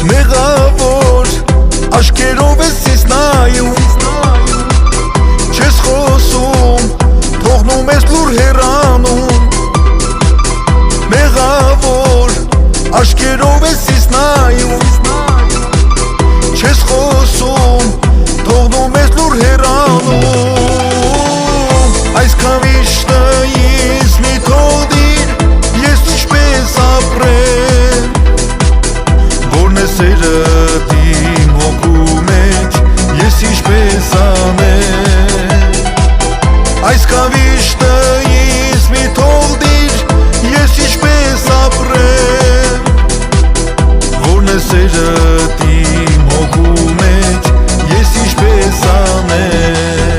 Մեղավոր աշկերով ես ես նայում, չես խոսում, թողնում ես լուր հեռանում, մեղավոր աշկերով ես ես նայում, չես խոսում, թողնում ես լուր հեռանում, այսքան վիշտայից մի թողդիր, ես ինչպես ապրեմ, որն է սերդ իմ հոգու մեջ, ես ինչպես անեմ, այսքան վիշտայից մի թողդիր, ես ինչպես ապրեմ, որն է սերդ իմ հոգու մեջ, ես ինչպես անեմ.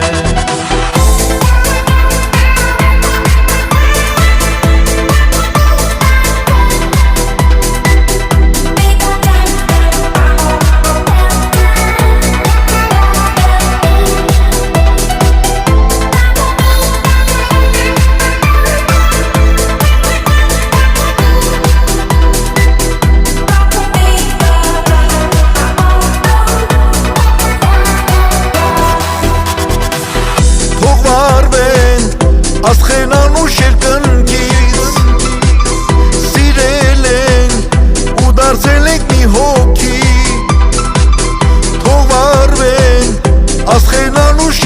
Աստղեն անուշ երկնքից սիրել են ու դարձել ենք մի հոգի, թող վարվեն աստղեն անուշ